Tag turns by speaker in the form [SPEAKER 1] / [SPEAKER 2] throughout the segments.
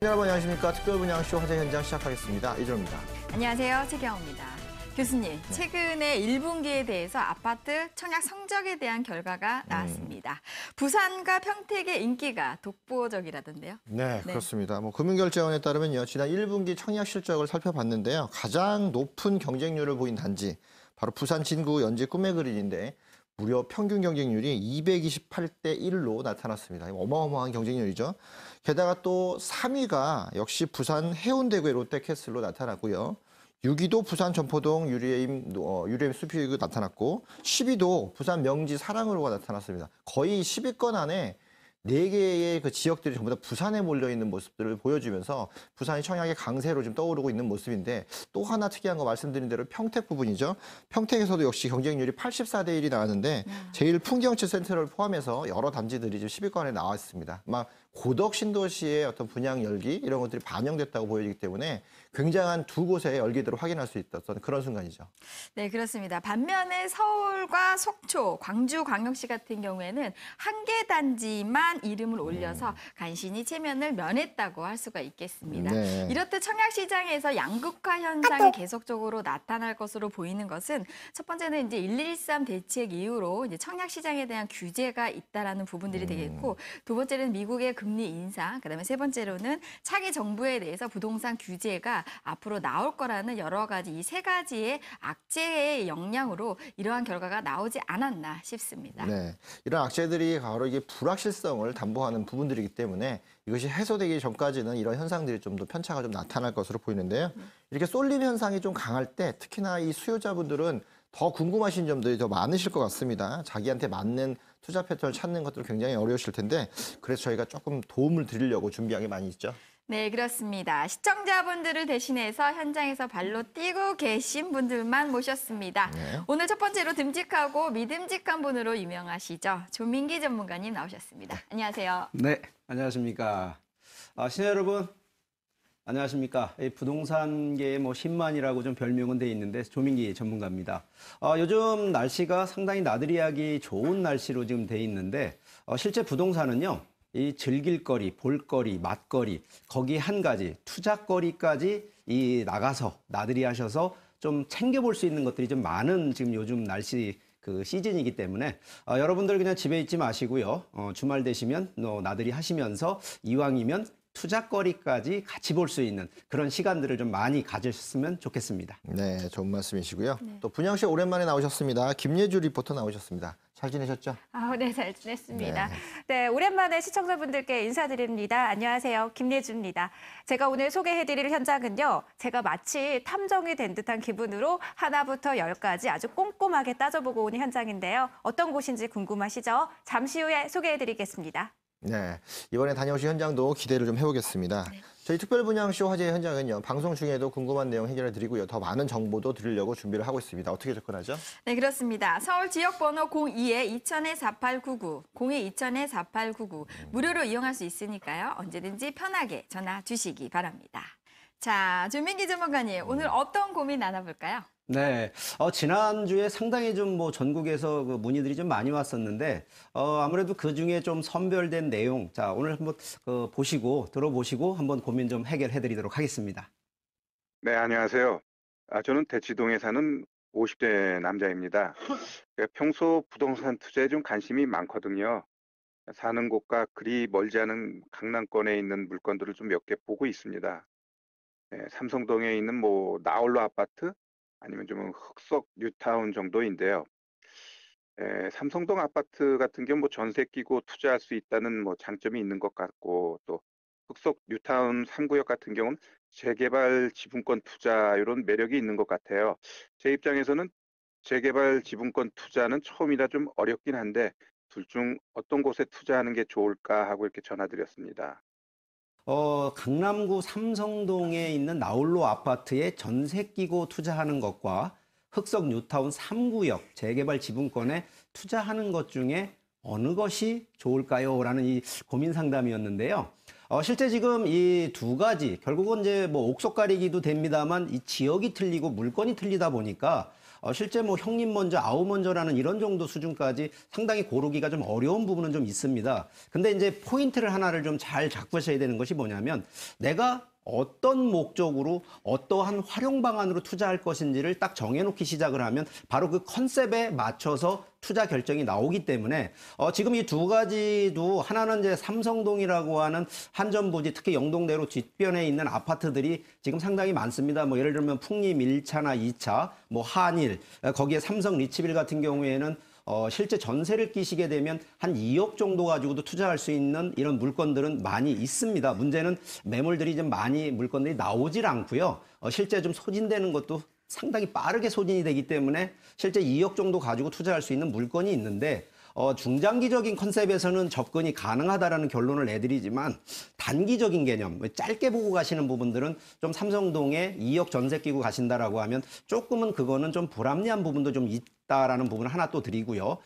[SPEAKER 1] 여러분 안녕하십니까. 특별분양쇼 화제 현장 시작하겠습니다. 이정입니다.
[SPEAKER 2] 안녕하세요. 최경호입니다. 교수님, 최근에 1분기에 대해서 아파트 청약 성적에 대한 결과가 나왔습니다. 부산과 평택의 인기가 독보적이라던데요.
[SPEAKER 1] 네, 그렇습니다. 금융결제원에 따르면요, 지난 1분기 청약 실적을 살펴봤는데요. 가장 높은 경쟁률을 보인 단지, 바로 부산 진구 연지 꿈의 그린인데 무려 평균 경쟁률이 228대 1로 나타났습니다. 어마어마한 경쟁률이죠. 게다가 또 3위가 역시 부산 해운대구의 롯데캐슬로 나타났고요. 6위도 부산 점포동 유리엠 수피가 나타났고 10위도 부산 명지 사랑으로가 나타났습니다. 거의 10위권 안에 4개의 그 지역들이 전부 다 부산에 몰려있는 모습들을 보여주면서 부산이 청약의 강세로 지금 떠오르고 있는 모습인데, 또 하나 특이한 거 말씀드린 대로 평택 부분이죠. 평택에서도 역시 경쟁률이 84대 1이 나왔는데 제일 풍경채 센터를 포함해서 여러 단지들이 지금 10위권에 나와 있습니다. 아마 고덕 신도시의 어떤 분양 열기 이런 것들이 반영됐다고 보여지기 때문에 굉장한 두 곳의 열기들을 확인할 수 있었던 그런 순간이죠.
[SPEAKER 2] 네, 그렇습니다. 반면에 서울과 속초, 광주광역시 같은 경우에는 한 개 단지만 이름을 올려서 간신히 체면을 면했다고 할 수가 있겠습니다.
[SPEAKER 1] 네.
[SPEAKER 2] 이렇듯 청약시장에서 양극화 현상이 계속적으로 나타날 것으로 보이는 것은 첫 번째는 이제 113 대책 이후로 이제 청약시장에 대한 규제가 있다라는 부분들이 되겠고, 두 번째는 미국의 금리 인상, 그다음에 세 번째로는 차기 정부에 대해서 부동산 규제가 앞으로 나올 거라는 여러 가지 이 세 가지의 악재의 영향으로 이러한 결과가 나오지 않았나 싶습니다.
[SPEAKER 1] 네, 이런 악재들이 바로 이게 불확실성을 담보하는 부분들이기 때문에 이것이 해소되기 전까지는 이런 현상들이 좀 더 편차가 좀 나타날 것으로 보이는데요. 이렇게 쏠림 현상이 좀 강할 때 특히나 이 수요자분들은 더 궁금하신 점들이 더 많으실 것 같습니다. 자기한테 맞는 투자 패턴을 찾는 것도 굉장히 어려우실 텐데, 그래서 저희가 조금 도움을 드리려고 준비한 게 많이 있죠.
[SPEAKER 2] 네, 그렇습니다. 시청자분들을 대신해서 현장에서 발로 뛰고 계신 분들만 모셨습니다.
[SPEAKER 1] 네.
[SPEAKER 2] 오늘 첫 번째로 듬직하고 믿음직한 분으로 유명하시죠. 조민기 전문가님 나오셨습니다. 안녕하세요.
[SPEAKER 3] 네, 안녕하십니까. 시청자 여러분, 안녕하십니까. 이 부동산계의 신만이라고 좀 별명은 돼 있는데 조민기 전문가입니다. 요즘 날씨가 상당히 나들이하기 좋은 날씨로 지금 돼 있는데, 실제 부동산은요, 이 즐길거리, 볼거리, 맛거리, 거기 한 가지 투자거리까지 이 나가서 나들이 하셔서 좀 챙겨볼 수 있는 것들이 좀 많은 지금 요즘 날씨 그 시즌이기 때문에 여러분들 그냥 집에 있지 마시고요. 주말 되시면 나들이 하시면서 이왕이면 투자거리까지 같이 볼 수 있는 그런 시간들을 좀 많이 가지셨으면 좋겠습니다.
[SPEAKER 1] 네, 좋은 말씀이시고요. 또 분양쇼 오랜만에 나오셨습니다. 김예주 리포터 나오셨습니다. 잘 지내셨죠?
[SPEAKER 4] 네, 잘 지냈습니다.
[SPEAKER 1] 네.
[SPEAKER 4] 네, 오랜만에 시청자분들께 인사드립니다. 안녕하세요. 김예주입니다. 제가 오늘 소개해드릴 현장은요, 제가 마치 탐정이 된 듯한 기분으로 하나부터 열까지 아주 꼼꼼하게 따져보고 온 현장인데요. 어떤 곳인지 궁금하시죠? 잠시 후에 소개해드리겠습니다.
[SPEAKER 1] 네, 이번에 다녀오신 현장도 기대를 좀 해보겠습니다. 저희 특별분양쇼 화제 현장은요, 방송 중에도 궁금한 내용 해결해 드리고요. 더 많은 정보도 드리려고 준비를 하고 있습니다. 어떻게 접근하죠?
[SPEAKER 2] 네, 그렇습니다. 서울 지역번호 02-2000-4899, 02-2000-4899 무료로 이용할 수 있으니까요. 언제든지 편하게 전화 주시기 바랍니다. 자, 조민기 전문가님, 오늘 어떤 고민 나눠볼까요?
[SPEAKER 3] 네, 지난주에 상당히 좀 전국에서 그 문의들이 좀 많이 왔었는데, 아무래도 그 중에 좀 선별된 내용, 자, 오늘 한번 들어보시고 한번 고민 좀 해결해 드리도록 하겠습니다.
[SPEAKER 5] 네, 안녕하세요. 저는 대치동에 사는 50대 남자입니다. 평소 부동산 투자에 좀 관심이 많거든요. 사는 곳과 그리 멀지 않은 강남권에 있는 물건들을 좀 몇 개 보고 있습니다. 네, 삼성동에 있는 나홀로 아파트, 아니면 좀 흑석 뉴타운 정도인데요. 삼성동 아파트 같은 경우 전세 끼고 투자할 수 있다는 장점이 있는 것 같고, 또 흑석 뉴타운 3구역 같은 경우는 재개발 지분권 투자 이런 매력이 있는 것 같아요. 제 입장에서는 재개발 지분권 투자는 처음이라 좀 어렵긴 한데 둘 중 어떤 곳에 투자하는 게 좋을까 하고 이렇게 전화드렸습니다.
[SPEAKER 3] 강남구 삼성동에 있는 나홀로 아파트에 전세 끼고 투자하는 것과 흑석 뉴타운 3구역 재개발 지분권에 투자하는 것 중에 어느 것이 좋을까요? 라는 이 고민 상담이었는데요. 실제 지금 이 두 가지, 결국은 이제 옥석 가리기도 됩니다만 이 지역이 틀리고 물건이 틀리다 보니까 실제 뭐 형님 먼저 아우 먼저라는 이런 정도 수준까지 상당히 고르기가 좀 어려운 부분은 좀 있습니다. 근데 이제 포인트를 하나를 좀 잘 잡으셔야 되는 것이 뭐냐면 내가 어떤 목적으로 어떠한 활용 방안으로 투자할 것인지를 딱 정해놓기 시작을 하면 바로 그 컨셉에 맞춰서 투자 결정이 나오기 때문에 지금 이 두 가지도 하나는 이제 삼성동이라고 하는 한전부지 특히 영동대로 뒷변에 있는 아파트들이 지금 상당히 많습니다. 뭐 예를 들면 풍림 1차나 2차, 뭐 한일, 거기에 삼성 리치빌 같은 경우에는 실제 전세를 끼시게 되면 한 2억 정도 가지고도 투자할 수 있는 이런 물건들은 많이 있습니다. 문제는 매물들이 좀 많이 물건들이 나오질 않고요. 실제 좀 소진되는 것도 상당히 빠르게 소진이 되기 때문에 실제 2억 정도 가지고 투자할 수 있는 물건이 있는데 중장기적인 컨셉에서는 접근이 가능하다라는 결론을 내드리지만 단기적인 개념, 짧게 보고 가시는 부분들은 좀 삼성동에 2억 전세 끼고 가신다라고 하면 조금은 그거는 좀 불합리한 부분도 좀 있다라는 부분을 하나 또 드리고요.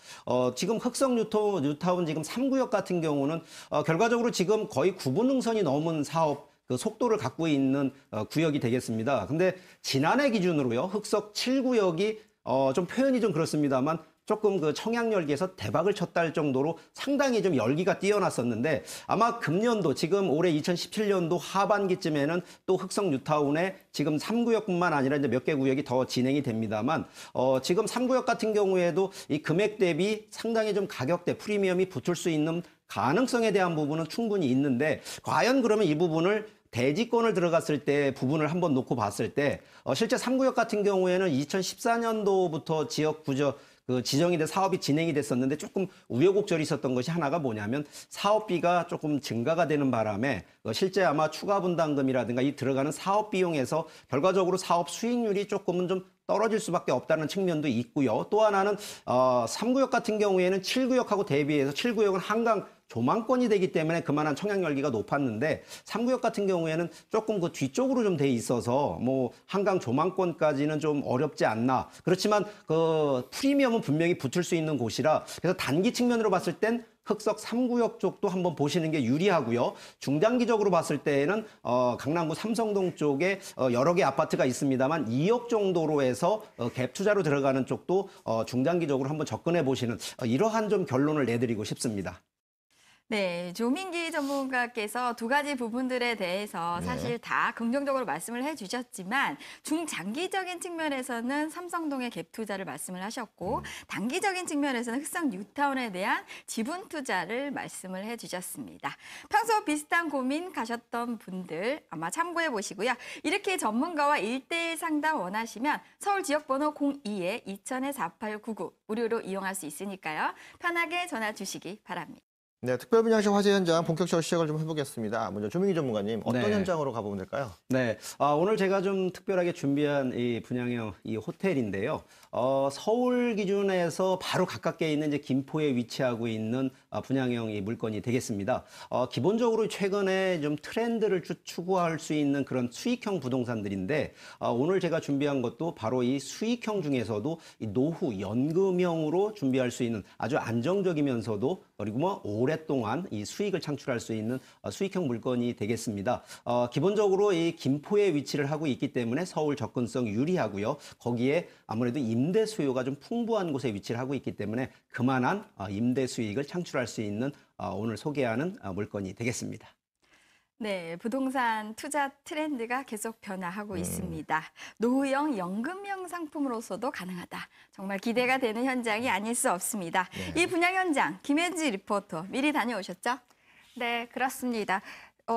[SPEAKER 3] 지금 흑석 뉴타운 지금 3구역 같은 경우는 결과적으로 지금 거의 9분 능선이 넘은 사업 그 속도를 갖고 있는 구역이 되겠습니다. 근데 지난해 기준으로요, 흑석 7구역이 좀 표현이 좀 그렇습니다만 조금 그 청약열기에서 대박을 쳤다 할 정도로 상당히 좀 열기가 뛰어났었는데 아마 금년도 지금 올해 2017년도 하반기쯤에는 또 흑석 뉴타운에 지금 3구역뿐만 아니라 이제 몇 개 구역이 더 진행이 됩니다만 지금 3구역 같은 경우에도 이 금액 대비 상당히 좀 가격대 프리미엄이 붙을 수 있는 가능성에 대한 부분은 충분히 있는데 과연 그러면 이 부분을 대지권을 들어갔을 때 부분을 한번 놓고 봤을 때 실제 3구역 같은 경우에는 2014년도부터 지역 구조 그 지정이 돼 사업이 진행이 됐었는데 조금 우여곡절이 있었던 것이 하나가 뭐냐면 사업비가 조금 증가가 되는 바람에 실제 아마 추가 분담금이라든가 이 들어가는 사업 비용에서 결과적으로 사업 수익률이 조금은 좀 떨어질 수밖에 없다는 측면도 있고요. 또 하나는 3구역 같은 경우에는 7구역하고 대비해서 7구역은 한강 조망권이 되기 때문에 그만한 청약 열기가 높았는데 3구역 같은 경우에는 조금 그 뒤쪽으로 좀 돼 있어서 뭐 한강 조망권까지는 좀 어렵지 않나. 그렇지만 그 프리미엄은 분명히 붙을 수 있는 곳이라 그래서 단기 측면으로 봤을 땐 흑석 3구역 쪽도 한번 보시는 게 유리하고요. 중장기적으로 봤을 때에는 강남구 삼성동 쪽에 여러 개 아파트가 있습니다만 2억 정도로 해서 갭 투자로 들어가는 쪽도 중장기적으로 한번 접근해 보시는 이러한 좀 결론을 내드리고 싶습니다.
[SPEAKER 2] 네, 조민기 전문가께서 두 가지 부분들에 대해서 사실 다 긍정적으로 말씀을 해주셨지만 중장기적인 측면에서는 삼성동의 갭 투자를 말씀을 하셨고 단기적인 측면에서는 흑석 뉴타운에 대한 지분 투자를 말씀을 해주셨습니다. 평소 비슷한 고민 가셨던 분들 아마 참고해 보시고요. 이렇게 전문가와 1:1 상담 원하시면 서울 지역번호 02-2000-4899 무료로 이용할 수 있으니까요. 편하게 전화 주시기 바랍니다.
[SPEAKER 1] 네, 특별분양시 화재 현장 본격적으로 시작을 좀 해보겠습니다. 먼저 조민기 전문가님, 어떤
[SPEAKER 3] 네.
[SPEAKER 1] 현장으로 가보면 될까요?
[SPEAKER 3] 네, 오늘 제가 좀 특별하게 준비한 이 분양형 이 호텔인데요. 서울 기준에서 바로 가깝게 있는 이제 김포에 위치하고 있는 분양형 이 물건이 되겠습니다. 기본적으로 최근에 좀 트렌드를 추구할 수 있는 그런 수익형 부동산들인데 오늘 제가 준비한 것도 바로 이 수익형 중에서도 이 노후 연금형으로 준비할 수 있는 아주 안정적이면서도 그리고 뭐 오랫동안 이 수익을 창출할 수 있는 수익형 물건이 되겠습니다. 기본적으로 이 김포에 위치를 하고 있기 때문에 서울 접근성 유리하고요. 거기에 아무래도 임대 수요가 좀 풍부한 곳에 위치를 하고 있기 때문에 그만한 임대 수익을 창출할 수 있는 오늘 소개하는 물건이 되겠습니다.
[SPEAKER 2] 네, 부동산 투자 트렌드가 계속 변화하고 있습니다. 노후형 연금형 상품으로서도 가능하다. 정말 기대가 되는 현장이 아닐 수 없습니다. 이 분양 현장 김혜지 리포터 미리 다녀오셨죠?
[SPEAKER 4] 네, 그렇습니다.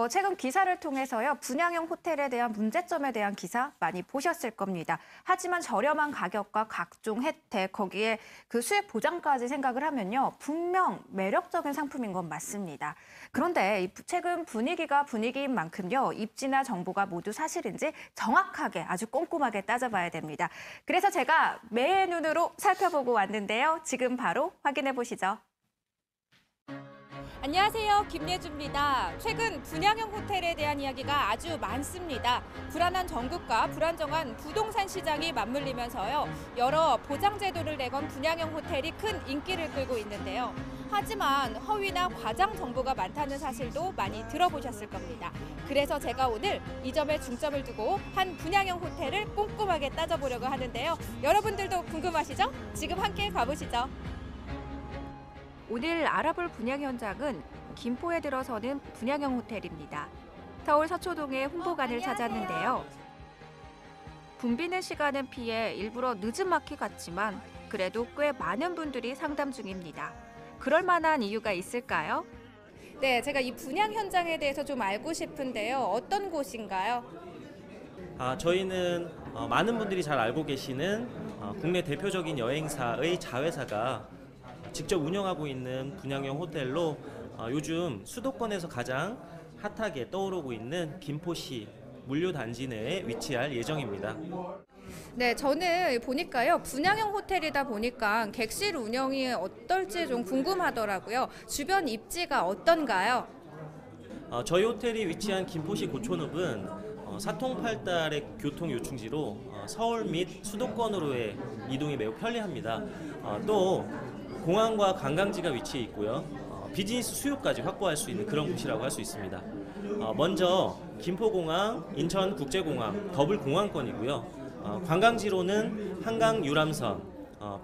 [SPEAKER 4] 최근 기사를 통해서요, 분양형 호텔에 대한 문제점에 대한 기사 많이 보셨을 겁니다. 하지만 저렴한 가격과 각종 혜택, 거기에 그 수익 보장까지 생각을 하면요, 분명 매력적인 상품인 건 맞습니다. 그런데 최근 분위기가 분위기인 만큼요, 입지나 정보가 모두 사실인지 정확하게 아주 꼼꼼하게 따져봐야 됩니다. 그래서 제가 매의 눈으로 살펴보고 왔는데요. 지금 바로 확인해 보시죠.
[SPEAKER 6] 안녕하세요. 김예주입니다. 최근 분양형 호텔에 대한 이야기가 아주 많습니다. 불안한 정국과 불안정한 부동산 시장이 맞물리면서요. 여러 보장 제도를 내건 분양형 호텔이 큰 인기를 끌고 있는데요. 하지만 허위나 과장 정보가 많다는 사실도 많이 들어보셨을 겁니다. 그래서 제가 오늘 이 점에 중점을 두고 한 분양형 호텔을 꼼꼼하게 따져보려고 하는데요. 여러분들도 궁금하시죠? 지금 함께 가보시죠.
[SPEAKER 4] 오늘 알아볼 분양 현장은 김포에 들어서는 분양형 호텔입니다. 서울 서초동의 홍보관을 찾았는데요. 붐비는 시간은 피해 일부러 늦은 마키 같지만 그래도 꽤 많은 분들이 상담 중입니다. 그럴 만한 이유가 있을까요?
[SPEAKER 6] 네, 제가 이 분양 현장에 대해서 좀 알고 싶은데요. 어떤 곳인가요?
[SPEAKER 7] 저희는 많은 분들이 잘 알고 계시는 국내 대표적인 여행사의 자회사가 직접 운영하고 있는 분양형 호텔로 요즘 수도권에서 가장 핫하게 떠오르고 있는 김포시 물류단지 내에 위치할 예정입니다.
[SPEAKER 6] 네, 저는 보니까요. 분양형 호텔이다 보니까 객실 운영이 어떨지 좀 궁금하더라고요. 주변 입지가 어떤가요?
[SPEAKER 7] 저희 호텔이 위치한 김포시 고촌읍은 사통팔달의 교통 요충지로 서울 및 수도권으로의 이동이 매우 편리합니다. 또 공항과 관광지가 위치해 있고요. 비즈니스 수요까지 확보할 수 있는 그런 곳이라고 할 수 있습니다. 먼저 김포공항, 인천국제공항, 더블공항권이고요. 관광지로는 한강 유람선,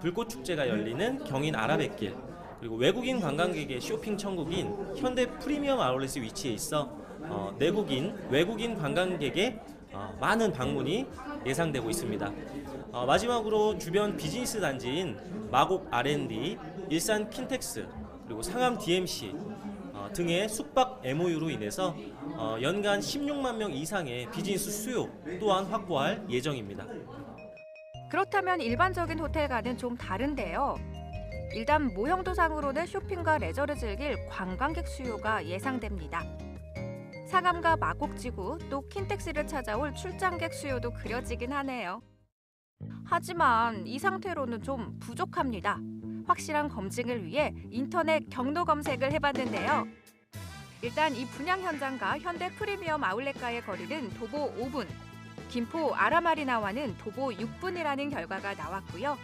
[SPEAKER 7] 불꽃축제가 열리는 경인 아라뱃길, 그리고 외국인 관광객의 쇼핑 천국인 현대 프리미엄 아울렛이 위치해 있어 외국인 관광객의 많은 방문이 예상되고 있습니다. 마지막으로 주변 비즈니스 단지인 마곡 R&D, 일산 킨텍스, 그리고 상암 DMC 등의 숙박 MOU로 인해서 연간 16만 명 이상의 비즈니스 수요 또한 확보할 예정입니다.
[SPEAKER 4] 그렇다면 일반적인 호텔과는 좀 다른데요. 일단 모형도상으로는 쇼핑과 레저를 즐길 관광객 수요가 예상됩니다. 상암과 마곡지구 또 킨텍스를 찾아올 출장객 수요도 그려지긴 하네요. 하지만 이 상태로는 좀 부족합니다. 확실한 검증을 위해 인터넷 경로 검색을 해봤는데요. 일단 이 분양 현장과 현대 프리미엄 아울렛과의 거리는 도보 5분, 김포 아라마리나와는 도보 6분이라는 결과가 나왔고요.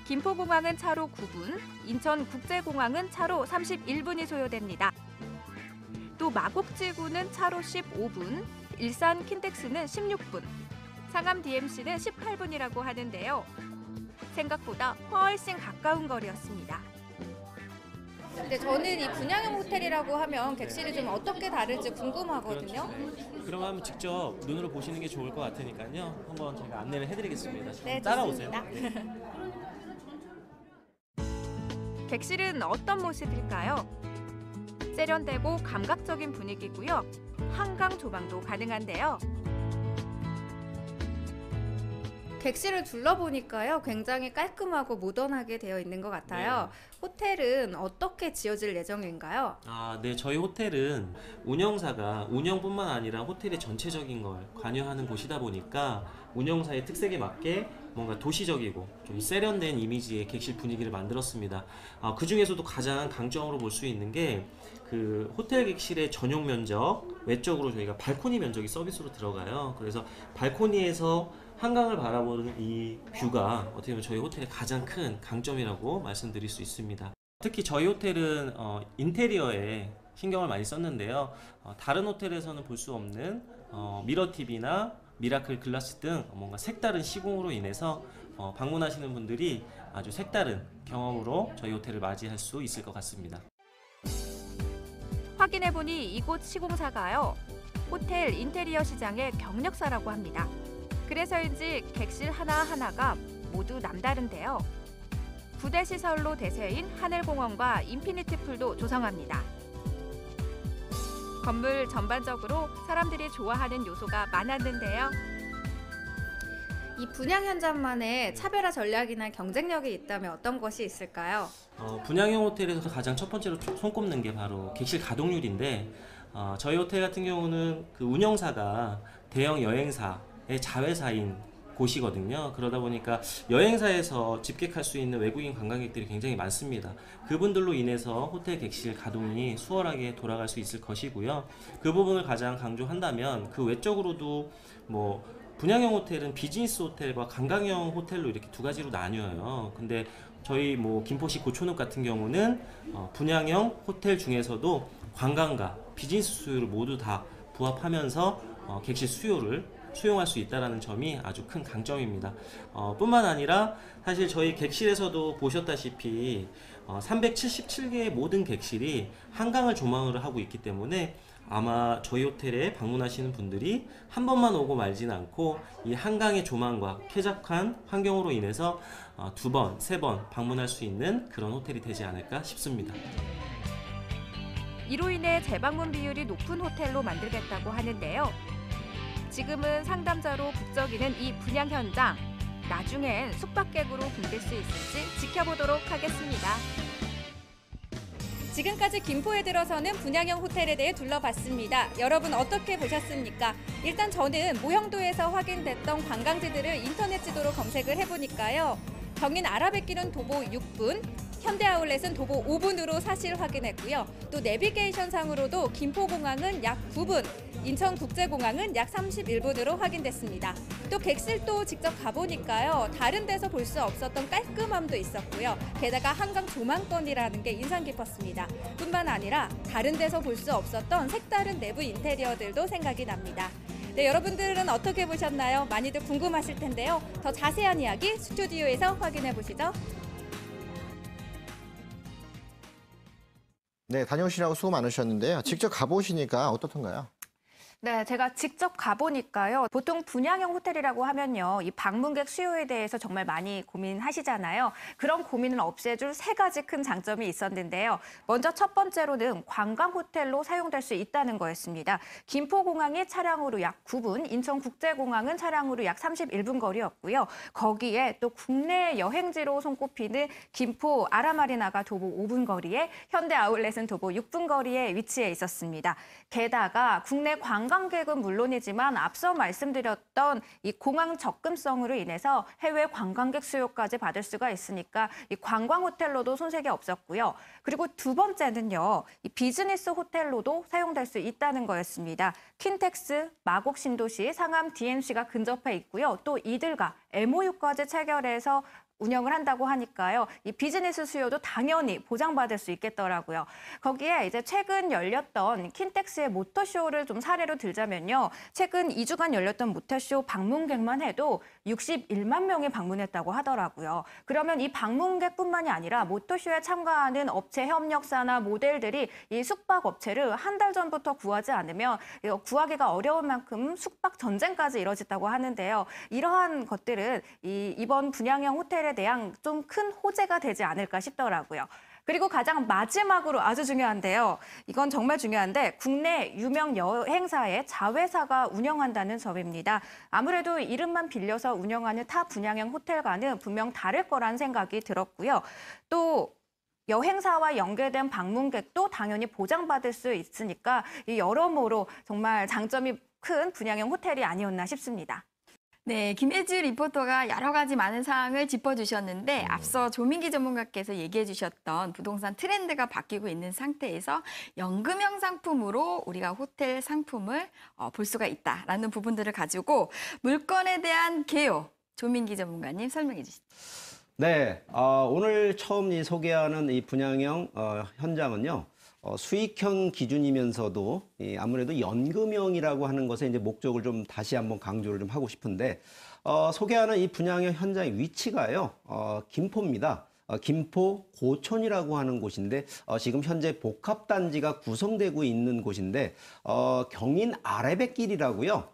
[SPEAKER 4] 김포공항은 차로 9분, 인천국제공항은 차로 31분이 소요됩니다. 또 마곡지구는 차로 15분, 일산 킨텍스는 16분, 상암 DMC는 18분이라고 하는데요. 생각보다 훨씬 가까운 거리였습니다.
[SPEAKER 6] 근데 저는 이 분양형 호텔이라고 하면 객실이 좀 어떻게 다를지 궁금하거든요.
[SPEAKER 7] 그럼 한번 직접 눈으로 보시는 게 좋을 것 같으니까요. 한번 제가 안내를 해드리겠습니다.
[SPEAKER 6] 네,
[SPEAKER 7] 따라오세요.
[SPEAKER 6] 좋습니다.
[SPEAKER 4] 객실은 어떤 모습일까요? 세련되고 감각적인 분위기고요. 한강 조망도 가능한데요.
[SPEAKER 6] 객실을 둘러보니까요. 굉장히 깔끔하고 모던하게 되어 있는 것 같아요. 호텔은 어떻게 지어질 예정인가요?
[SPEAKER 7] 네, 저희 호텔은 운영사가 운영뿐만 아니라 호텔의 전체적인 걸 관여하는 곳이다 보니까 운영사의 특색에 맞게 뭔가 도시적이고 좀 세련된 이미지의 객실 분위기를 만들었습니다. 그 중에서도 가장 강점으로 볼 수 있는 게 그 호텔 객실의 전용 면적, 외적으로 저희가 발코니 면적이 서비스로 들어가요. 그래서 발코니에서 한강을 바라보는 이 뷰가 어떻게 보면 저희 호텔의 가장 큰 강점이라고 말씀드릴 수 있습니다. 특히 저희 호텔은 인테리어에 신경을 많이 썼는데요. 다른 호텔에서는 볼 수 없는 미러 TV나 미라클 글라스 등 뭔가 색다른 시공으로 인해서 방문하시는 분들이 아주 색다른 경험으로 저희 호텔을 맞이할 수 있을 것 같습니다.
[SPEAKER 4] 확인해보니 이곳 시공사가요. 호텔 인테리어 시장의 경력사라고 합니다. 그래서인지 객실 하나하나가 모두 남다른데요. 부대 시설로 대세인 하늘공원과 인피니티 풀도 조성합니다. 건물 전반적으로 사람들이 좋아하는 요소가 많았는데요.
[SPEAKER 6] 이 분양 현장만의 차별화 전략이나 경쟁력이 있다면 어떤 것이 있을까요?
[SPEAKER 7] 분양형 호텔에서 가장 첫 번째로 손꼽는 게 바로 객실 가동률인데 저희 호텔 같은 경우는 그 운영사가 대형 여행사의 자회사인 곳이거든요. 그러다 보니까 여행사에서 집객할 수 있는 외국인 관광객들이 굉장히 많습니다. 그분들로 인해서 호텔 객실 가동이 수월하게 돌아갈 수 있을 것이고요. 그 부분을 가장 강조한다면 그 외적으로도 분양형 호텔은 비즈니스 호텔과 관광형 호텔로 이렇게 두 가지로 나뉘어요. 근데 저희 뭐 김포시 고촌읍 같은 경우는 분양형 호텔 중에서도 관광가, 비즈니스 수요를 모두 다 부합하면서 객실 수요를 수용할 수 있다는 점이 아주 큰 강점입니다. 뿐만 아니라 사실 저희 객실에서도 보셨다시피 377개의 모든 객실이 한강을 조망을 하고 있기 때문에 아마 저희 호텔에 방문하시는 분들이 한 번만 오고 말지는 않고 이 한강의 조망과 쾌적한 환경으로 인해서 2번, 3번 방문할 수 있는 그런 호텔이 되지 않을까 싶습니다.
[SPEAKER 6] 이로 인해 재방문 비율이 높은 호텔로 만들겠다고 하는데요. 지금은 상담자로 북적이는 이 분양 현장. 나중엔 숙박객으로 옮길 수 있을지 지켜보도록 하겠습니다. 지금까지 김포에 들어서는 분양형 호텔에 대해 둘러봤습니다. 여러분 어떻게 보셨습니까? 일단 저는 모형도에서 확인됐던 관광지들을 인터넷 지도로 검색을 해보니까요. 경인 아라뱃길은 도보 6분, 현대아울렛은 도보 5분으로 사실 확인했고요. 또 내비게이션상으로도 김포공항은 약 9분, 인천국제공항은 약 31분으로 확인됐습니다. 또 객실도 직접 가보니까요. 다른 데서 볼 수 없었던 깔끔함도 있었고요. 게다가 한강 조망권이라는 게 인상 깊었습니다. 뿐만 아니라 다른 데서 볼 수 없었던 색다른 내부 인테리어들도 생각이 납니다. 네, 여러분들은 어떻게 보셨나요? 많이들 궁금하실 텐데요. 더 자세한 이야기 스튜디오에서 확인해 보시죠.
[SPEAKER 1] 네, 다녀오시라고 수고 많으셨는데요. 직접 가보시니까 어떻던가요?
[SPEAKER 4] 네, 제가 직접 가보니까요. 보통 분양형 호텔이라고 하면요. 이 방문객 수요에 대해서 정말 많이 고민하시잖아요. 그런 고민을 없애줄 3가지 큰 장점이 있었는데요. 먼저 첫 번째로는 관광 호텔로 사용될 수 있다는 거였습니다. 김포공항이 차량으로 약 9분, 인천국제공항은 차량으로 약 31분 거리였고요. 거기에 또 국내 여행지로 손꼽히는 김포 아라마리나가 도보 5분 거리에, 현대아울렛은 도보 6분 거리에 위치해 있었습니다. 게다가 국내 관광객은 물론이지만 앞서 말씀드렸던 이 공항 접근성으로 인해서 해외 관광객 수요까지 받을 수가 있으니까 이 관광 호텔로도 손색이 없었고요. 그리고 두 번째는요. 이 비즈니스 호텔로도 사용될 수 있다는 거였습니다. 킨텍스, 마곡 신도시, 상암 DMC가 근접해 있고요. 또 이들과 MOU까지 체결해서 운영을 한다고 하니까요. 이 비즈니스 수요도 당연히 보장받을 수 있겠더라고요. 거기에 이제 최근 열렸던 킨텍스의 모터쇼를 좀 사례로 들자면요. 최근 2주간 열렸던 모터쇼 방문객만 해도 61만 명이 방문했다고 하더라고요. 그러면 이 방문객뿐만이 아니라 모터쇼에 참가하는 업체 협력사나 모델들이 이 숙박업체를 한 달 전부터 구하지 않으면 구하기가 어려운 만큼 숙박 전쟁까지 이뤄졌다고 하는데요. 이러한 것들은 이번 분양형 호텔에 대한 좀 큰 호재가 되지 않을까 싶더라고요. 그리고 가장 마지막으로 아주 중요한데요. 이건 정말 중요한데 국내 유명 여행사의 자회사가 운영한다는 점입니다. 아무래도 이름만 빌려서 운영하는 타 분양형 호텔과는 분명 다를 거란 생각이 들었고요. 또 여행사와 연계된 방문객도 당연히 보장받을 수 있으니까 여러모로 정말 장점이 큰 분양형 호텔이 아니었나 싶습니다.
[SPEAKER 2] 네, 김혜주 리포터가 여러 가지 많은 사항을 짚어주셨는데 앞서 조민기 전문가께서 얘기해 주셨던 부동산 트렌드가 바뀌고 있는 상태에서 연금형 상품으로 우리가 호텔 상품을 볼 수가 있다라는 부분들을 가지고 물건에 대한 개요, 조민기 전문가님 설명해 주시죠.
[SPEAKER 3] 네, 오늘 처음 소개하는 이 분양형 현장은요. 수익형 기준이면서도 아무래도 연금형이라고 하는 것에 이제 목적을 좀 다시 한번 강조를 좀 하고 싶은데 소개하는 이 분양형 현장의 위치가요. 김포입니다. 김포 고촌이라고 하는 곳인데 지금 현재 복합단지가 구성되고 있는 곳인데 경인 아라뱃길이라고요.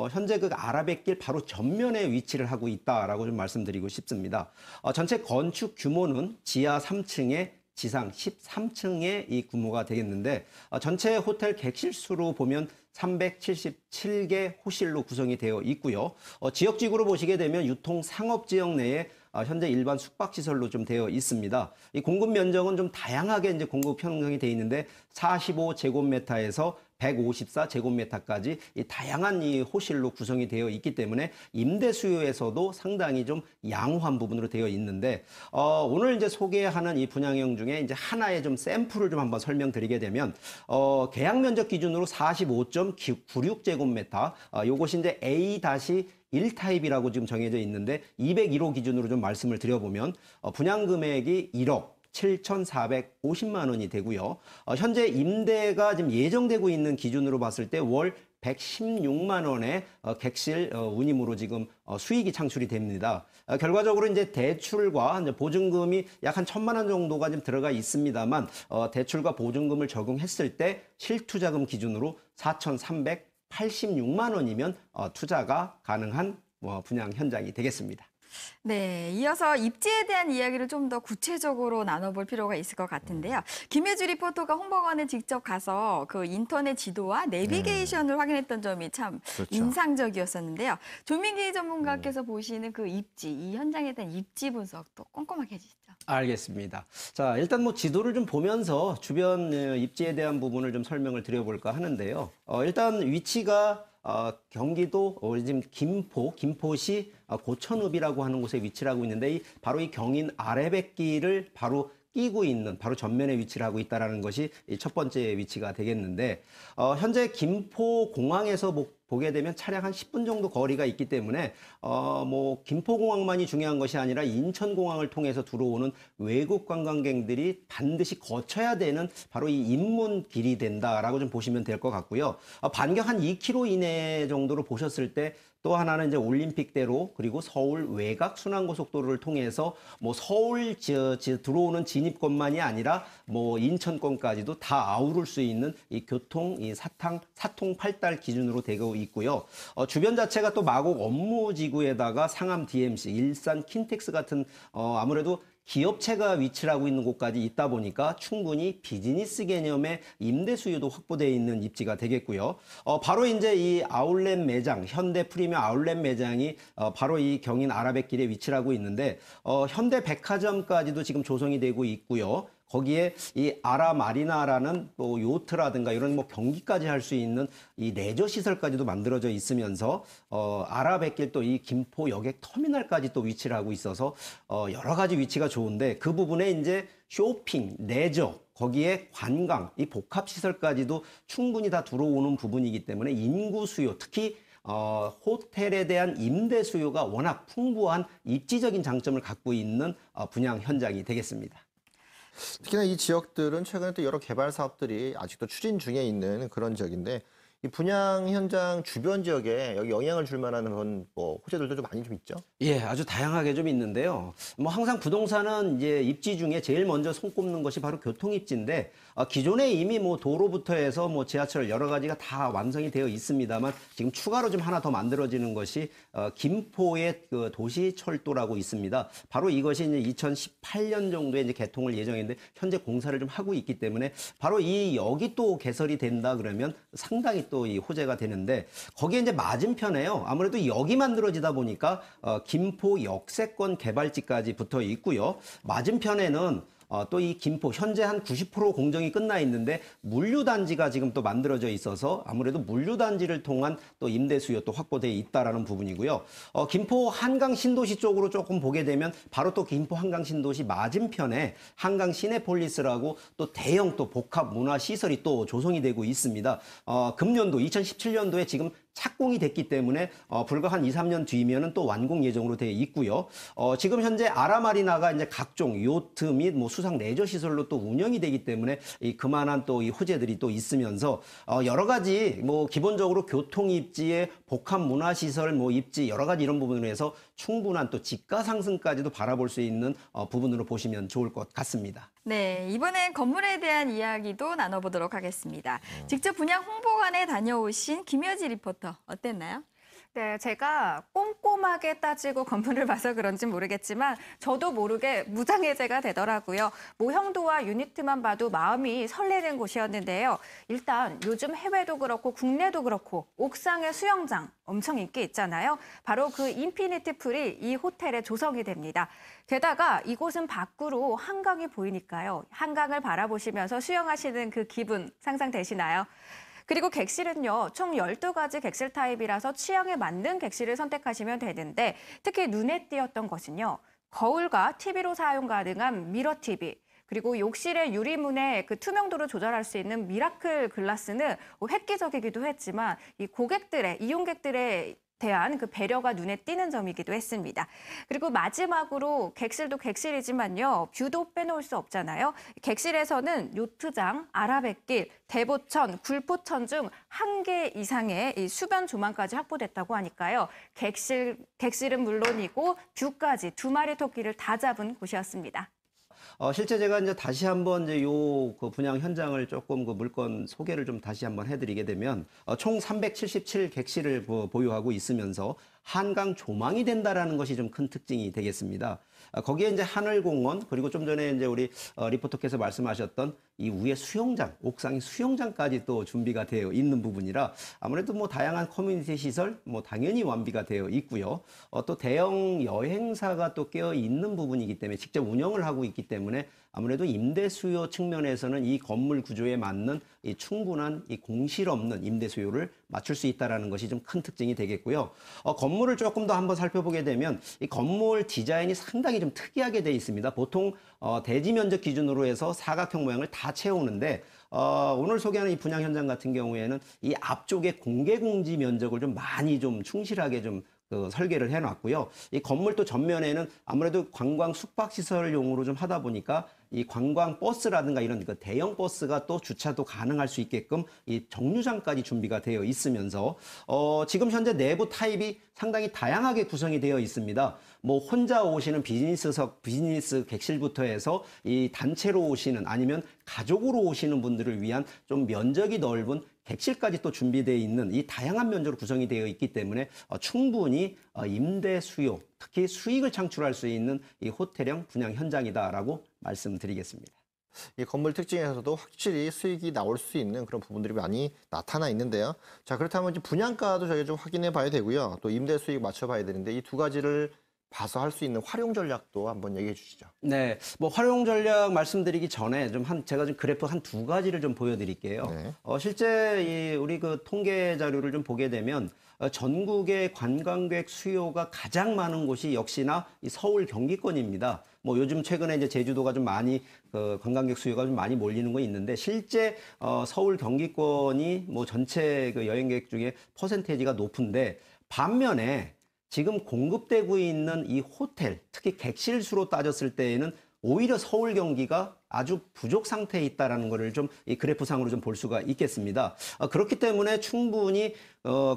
[SPEAKER 3] 현재 그 아라뱃길 바로 전면에 위치를 하고 있다라고 좀 말씀드리고 싶습니다. 전체 건축 규모는 지하 3층에 지상 13층의 이 규모가 되겠는데 전체 호텔 객실 수로 보면 377개 호실로 구성이 되어 있고요. 지역지구로 보시게 되면 유통 상업 지역 내에 현재 일반 숙박시설로 좀 되어 있습니다. 이 공급 면적은 좀 다양하게 이제 공급 형성이 되어 있는데 45제곱미터에서 154제곱미터까지 이 다양한 이 호실로 구성이 되어 있기 때문에 임대 수요에서도 상당히 좀 양호한 부분으로 되어 있는데 오늘 이제 소개하는 이 분양형 중에 이제 하나의 좀 샘플을 좀 한번 설명드리게 되면 계약 면적 기준으로 45.96제곱미터 요것이 이제 A-1 타입이라고 지금 정해져 있는데 201호 기준으로 좀 말씀을 드려보면 분양 금액이 1억 7,450만 원이 되고요. 현재 임대가 지금 예정되고 있는 기준으로 봤을 때 월 116만 원의 객실 운임으로 지금 수익이 창출이 됩니다. 결과적으로 이제 대출과 이제 보증금이 약 한 1,000만 원 정도가 지금 들어가 있습니다만 대출과 보증금을 적용했을 때 실투자금 기준으로 4,386만 원이면 투자가 가능한 분양 현장이 되겠습니다.
[SPEAKER 2] 네, 이어서 입지에 대한 이야기를 좀 더 구체적으로 나눠볼 필요가 있을 것 같은데요. 김혜주 리포터가 홍보관에 직접 가서 그 인터넷 지도와 내비게이션을 확인했던 점이 참
[SPEAKER 1] 그렇죠.
[SPEAKER 2] 인상적이었었는데요. 조민기 전문가께서 보시는 그 입지, 이 현장에 대한 입지 분석도 꼼꼼하게 해주시죠.
[SPEAKER 3] 알겠습니다. 자, 일단 뭐 지도를 좀 보면서 주변 입지에 대한 부분을 좀 설명을 드려볼까 하는데요. 일단 위치가 경기도 지금 김포시 고천읍이라고 하는 곳에 위치를 하고 있는데 바로 이 경인 아래백길을 바로 끼고 있는 바로 전면에 위치를 하고 있다는 것이 첫 번째 위치가 되겠는데 현재 김포공항에서 보게 되면 차량 한 10분 정도 거리가 있기 때문에 뭐 김포공항만이 중요한 것이 아니라 인천공항을 통해서 들어오는 외국 관광객들이 반드시 거쳐야 되는 바로 이 입문길이 된다라고 좀 보시면 될 것 같고요. 반경 한 2km 이내 정도로 보셨을 때 또 하나는 이제 올림픽대로 그리고 서울 외곽 순환고속도로를 통해서 뭐 서울 들어오는 진입권만이 아니라 뭐 인천권까지도 다 아우를 수 있는 이 교통 이 사통팔달 기준으로 되고 있고요. 주변 자체가 또 마곡 업무지구에다가 상암 DMC, 일산 킨텍스 같은 아무래도 기업체가 위치를 하고 있는 곳까지 있다 보니까 충분히 비즈니스 개념의 임대 수요도 확보되어 있는 입지가 되겠고요. 바로 이제 이 아울렛 매장, 현대 프리미엄 아울렛 매장이 바로 이 경인 아라뱃길에 위치를 하고 있는데 현대 백화점까지도 지금 조성이 되고 있고요. 거기에 이 아라마리나라는 또 요트라든가 이런 뭐 경기까지 할 수 있는 이 레저 시설까지도 만들어져 있으면서 아라뱃길 또 이 김포 여객 터미널까지 또 위치를 하고 있어서 여러 가지 위치가 좋은데 그 부분에 이제 쇼핑, 레저 거기에 관광, 이 복합 시설까지도 충분히 다 들어오는 부분이기 때문에 인구 수요 특히 호텔에 대한 임대 수요가 워낙 풍부한 입지적인 장점을 갖고 있는 분양 현장이 되겠습니다.
[SPEAKER 1] 특히나 이 지역들은 최근에 또 여러 개발 사업들이 아직도 추진 중에 있는 그런 지역인데 이 분양 현장 주변 지역에 여기 영향을 줄 만한 그런 뭐 호재들도 좀 많이 좀 있죠?
[SPEAKER 3] 예, 아주 다양하게 좀 있는데요. 뭐 항상 부동산은 이제 입지 중에 제일 먼저 손꼽는 것이 바로 교통 입지인데 기존에 이미 뭐 도로부터 해서 뭐 지하철 여러 가지가 다 완성이 되어 있습니다만 지금 추가로 좀 하나 더 만들어지는 것이 김포의 그 도시철도라고 있습니다. 바로 이것이 이제 2018년 정도에 이제 개통을 예정했는데 현재 공사를 좀 하고 있기 때문에 바로 이 여기 또 개설이 된다 그러면 상당히 또 이 호재가 되는데 거기에 이제 맞은편에요. 아무래도 여기 만들어지다 보니까 김포 역세권 개발지까지 붙어 있고요. 맞은편에는 또 이 김포 현재 한 90% 공정이 끝나 있는데 물류단지가 지금 또 만들어져 있어서 아무래도 물류단지를 통한 또 임대 수요 또 확보되어 있다라는 부분이고요. 김포 한강 신도시 쪽으로 조금 보게 되면 바로 또 김포 한강 신도시 맞은편에 한강 시내폴리스라고 또 대형 또 복합 문화 시설이 또 조성이 되고 있습니다. 금년도 2017년도에 지금 착공이 됐기 때문에 불과 한 2, 3년 뒤면은 또 완공 예정으로 되어 있고요. 지금 현재 아라마리나가 이제 각종 요트 및 뭐 수상 레저 시설로 또 운영이 되기 때문에 그만한 또 이 호재들이 또 있으면서 여러 가지 뭐 기본적으로 교통 입지에 복합 문화 시설 뭐 입지 여러 가지 이런 부분으로 해서 충분한 또 집가 상승까지도 바라볼 수 있는 부분으로 보시면 좋을 것 같습니다.
[SPEAKER 2] 네, 이번엔 건물에 대한 이야기도 나눠보도록 하겠습니다. 직접 분양 홍보관에 다녀오신 김효지 리포터 어땠나요?
[SPEAKER 4] 네, 제가 꼼꼼하게 따지고 건물을 봐서 그런지 모르겠지만 저도 모르게 무장해제가 되더라고요. 모형도와 유니트만 봐도 마음이 설레는 곳이었는데요. 일단 요즘 해외도 그렇고 국내도 그렇고 옥상의 수영장 엄청 인기 있잖아요. 바로 그 인피니티 풀이 이 호텔에 조성이 됩니다. 게다가 이곳은 밖으로 한강이 보이니까요. 한강을 바라보시면서 수영하시는 그 기분 상상되시나요? 그리고 객실은요, 총 12가지 객실 타입이라서 취향에 맞는 객실을 선택하시면 되는데 특히 눈에 띄었던 것은요. 거울과 TV로 사용 가능한 미러 TV, 그리고 욕실의 유리문의 그 투명도를 조절할 수 있는 미라클 글라스는 획기적이기도 했지만 이 고객들의, 이용객들의 대한 그 배려가 눈에 띄는 점이기도 했습니다. 그리고 마지막으로 객실도 객실이지만요. 뷰도 빼놓을 수 없잖아요. 객실에서는 요트장, 아라뱃길, 대보천, 굴포천 중 1개 이상의 이 수변 조망까지 확보됐다고 하니까요. 객실은 물론이고 뷰까지 2마리 토끼를 다 잡은 곳이었습니다.
[SPEAKER 3] 실제 제가 이제 다시 한번 이제 그 분양 현장을 조금 그 물건 소개를 좀 다시 한번 해드리게 되면 총 377 객실을 보유하고 있으면서 한강 조망이 된다라는 것이 좀 큰 특징이 되겠습니다. 거기에 이제 하늘공원 그리고 좀 전에 이제 우리 리포터께서 말씀하셨던 이 위에 수영장, 옥상에 수영장까지 또 준비가 되어 있는 부분이라 아무래도 뭐 다양한 커뮤니티 시설 뭐 당연히 완비가 되어 있고요. 또 대형 여행사가 또 껴 있는 부분이기 때문에 직접 운영을 하고 있기 때문에 아무래도 임대 수요 측면에서는 이 건물 구조에 맞는 이 충분한 이 공실 없는 임대 수요를 맞출 수 있다라는 것이 좀 큰 특징이 되겠고요. 건물을 조금 더 한번 살펴보게 되면 이 건물 디자인이 상당히 좀 특이하게 돼 있습니다. 보통 대지 면적 기준으로 해서 사각형 모양을 다 채우는데 오늘 소개하는 이 분양 현장 같은 경우에는 이 앞쪽에 공개 공지 면적을 좀 많이 좀 충실하게 좀 설계를 해놨고요. 이 건물 또 전면에는 아무래도 관광 숙박시설용으로 좀 하다 보니까 이 관광 버스라든가 이런 그 대형 버스가 또 주차도 가능할 수 있게끔 이 정류장까지 준비가 되어 있으면서 지금 현재 내부 타입이 상당히 다양하게 구성이 되어 있습니다. 뭐 혼자 오시는 비즈니스 객실부터 해서 이 단체로 오시는 아니면 가족으로 오시는 분들을 위한 좀 면적이 넓은 객실까지 또 준비되어 있는 이 다양한 면적으로 구성이 되어 있기 때문에 충분히 임대 수요, 특히 수익을 창출할 수 있는 이 호텔형 분양 현장이다라고 말씀드리겠습니다.
[SPEAKER 1] 이 건물 특징에서도 확실히 수익이 나올 수 있는 그런 부분들이 많이 나타나 있는데요. 자, 그렇다면 이제 분양가도 저희가 좀 확인해 봐야 되고요. 또 임대 수익 맞춰 봐야 되는데 이 두 가지를 봐서 할 수 있는 활용 전략도 한번 얘기해 주시죠.
[SPEAKER 3] 네, 뭐 활용 전략 말씀드리기 전에 제가 좀 그래프 한 2가지를 좀 보여드릴게요.
[SPEAKER 1] 네.
[SPEAKER 3] 실제 우리 그 통계 자료를 좀 보게 되면 전국의 관광객 수요가 가장 많은 곳이 역시나 이 서울 경기권입니다. 뭐 요즘 최근에 이제 제주도가 좀 많이 관광객 수요가 좀 많이 몰리는 거 있는데 실제 서울 경기권이 뭐 전체 그 여행객 중에 퍼센테이지가 높은데 반면에 지금 공급되고 있는 이 호텔, 특히 객실 수로 따졌을 때에는 오히려 서울 경기가 아주 부족 상태에 있다라는 것을 좀 이 그래프상으로 좀 볼 수가 있겠습니다. 그렇기 때문에 충분히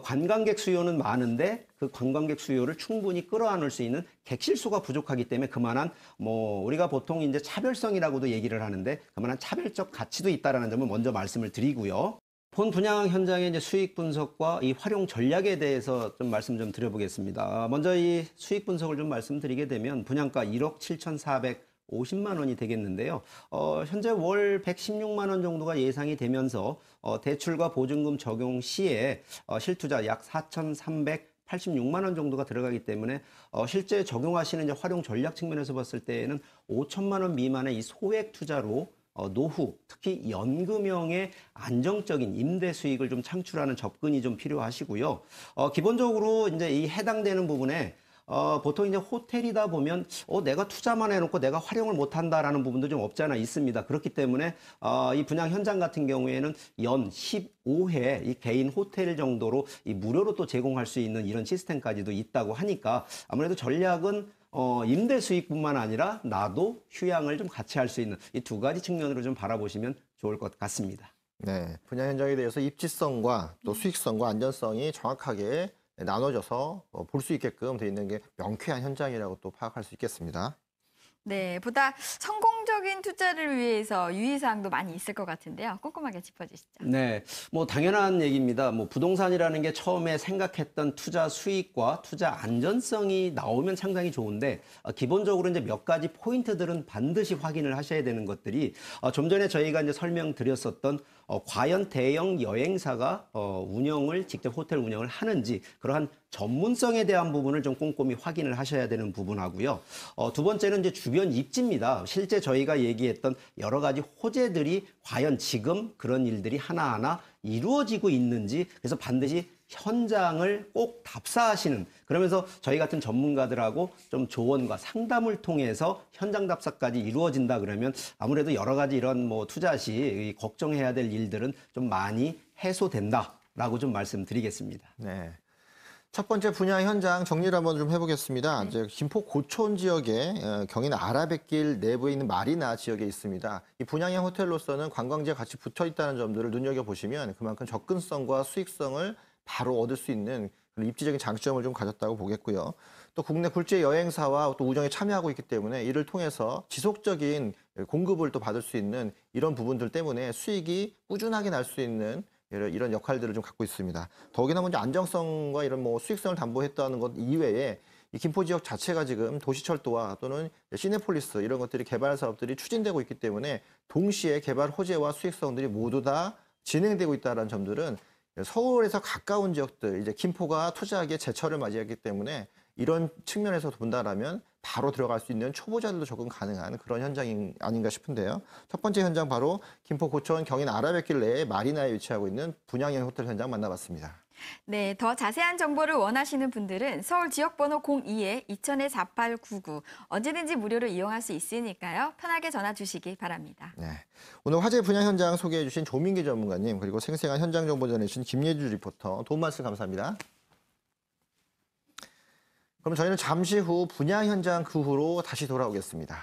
[SPEAKER 3] 관광객 수요는 많은데 그 관광객 수요를 충분히 끌어안을 수 있는 객실 수가 부족하기 때문에 그만한 뭐 우리가 보통 이제 차별성이라고도 얘기를 하는데 그만한 차별적 가치도 있다라는 점을 먼저 말씀을 드리고요. 본 분양 현장의 이제 수익 분석과 이 활용 전략에 대해서 좀 말씀 좀 드려보겠습니다. 먼저 이 수익 분석을 좀 말씀드리게 되면 분양가 1억 7,450만 원이 되겠는데요. 현재 월 116만 원 정도가 예상이 되면서 대출과 보증금 적용 시에 실투자 약 4,386만 원 정도가 들어가기 때문에 실제 적용하시는 이제 활용 전략 측면에서 봤을 때에는 5천만 원 미만의 이 소액 투자로 노후, 특히 연금형의 안정적인 임대 수익을 좀 창출하는 접근이 좀 필요하시고요. 기본적으로 이제 이 해당되는 부분에 보통 이제 호텔이다 보면 내가 투자만 해놓고 내가 활용을 못한다라는 부분도 좀 없지 않아 있습니다. 그렇기 때문에 이 분양 현장 같은 경우에는 연 15회 이 개인 호텔 정도로 이 무료로 또 제공할 수 있는 이런 시스템까지도 있다고 하니까 아무래도 전략은 임대 수익뿐만 아니라 나도 휴양을 좀 같이 할 수 있는 이 2가지 측면으로 좀 바라보시면 좋을 것 같습니다.
[SPEAKER 1] 네, 분양 현장에 대해서 입지성과 또 수익성과 안전성이 정확하게 나눠져서 볼 수 있게끔 돼 있는 게 명쾌한 현장이라고 또 파악할 수 있겠습니다.
[SPEAKER 2] 네, 보다 성공적인 투자를 위해서 유의사항도 많이 있을 것 같은데요. 꼼꼼하게 짚어주시죠.
[SPEAKER 3] 네, 뭐 당연한 얘기입니다. 뭐 부동산이라는 게 처음에 생각했던 투자 수익과 투자 안전성이 나오면 상당히 좋은데 기본적으로 이제 몇 가지 포인트들은 반드시 확인을 하셔야 되는 것들이 좀 전에 저희가 이제 설명드렸었던 과연 대형 여행사가 운영을 직접 호텔 운영을 하는지 그러한 전문성에 대한 부분을 좀 꼼꼼히 확인을 하셔야 되는 부분하고요. 두 번째는 이제 주변 입지입니다. 실제 저희가 얘기했던 여러 가지 호재들이 과연 지금 그런 일들이 하나하나 이루어지고 있는지 그래서 반드시 현장을 꼭 답사하시는 그러면서 저희 같은 전문가들하고 좀 조언과 상담을 통해서 현장 답사까지 이루어진다 그러면 아무래도 여러 가지 이런 뭐 투자 시 걱정해야 될 일들은 좀 많이 해소된다라고 좀 말씀드리겠습니다.
[SPEAKER 1] 네. 첫 번째 분양 현장 정리를 한번 좀 해보겠습니다. 이제 김포 고촌 지역에 경인 아라뱃길 내부에 있는 마리나 지역에 있습니다. 이 분양형 호텔로서는 관광지와 같이 붙어 있다는 점들을 눈여겨보시면 그만큼 접근성과 수익성을 바로 얻을 수 있는 그런 입지적인 장점을 좀 가졌다고 보겠고요. 또 국내 굴지의 여행사와 또 운영에 참여하고 있기 때문에 이를 통해서 지속적인 공급을 또 받을 수 있는 이런 부분들 때문에 수익이 꾸준하게 날 수 있는 이런 역할들을 좀 갖고 있습니다. 더욱이나 먼저 안정성과 이런 뭐 수익성을 담보했다는 것 이외에 이 김포 지역 자체가 지금 도시철도와 또는 시내폴리스 이런 것들이 개발 사업들이 추진되고 있기 때문에 동시에 개발 호재와 수익성들이 모두 다 진행되고 있다는 점들은 서울에서 가까운 지역들, 이제 김포가 투자하기에 제철을 맞이했기 때문에 이런 측면에서 본다라면 바로 들어갈 수 있는 초보자들도 접근 가능한 그런 현장이 아닌가 싶은데요. 첫 번째 현장 바로 김포 고촌 경인 아라뱃길 내에 마리나에 위치하고 있는 분양형 호텔 현장 만나봤습니다.
[SPEAKER 2] 네, 더 자세한 정보를 원하시는 분들은 서울 지역번호 02-2000-4899 언제든지 무료로 이용할 수 있으니까요. 편하게 전화 주시기 바랍니다.
[SPEAKER 1] 네, 오늘 화재 분양 현장 소개해 주신 조민기 전문가님 그리고 생생한 현장 정보 전해주신 김예주 리포터 도움 말씀 감사합니다. 그럼 저희는 잠시 후 분양 현장 그 후로 다시 돌아오겠습니다.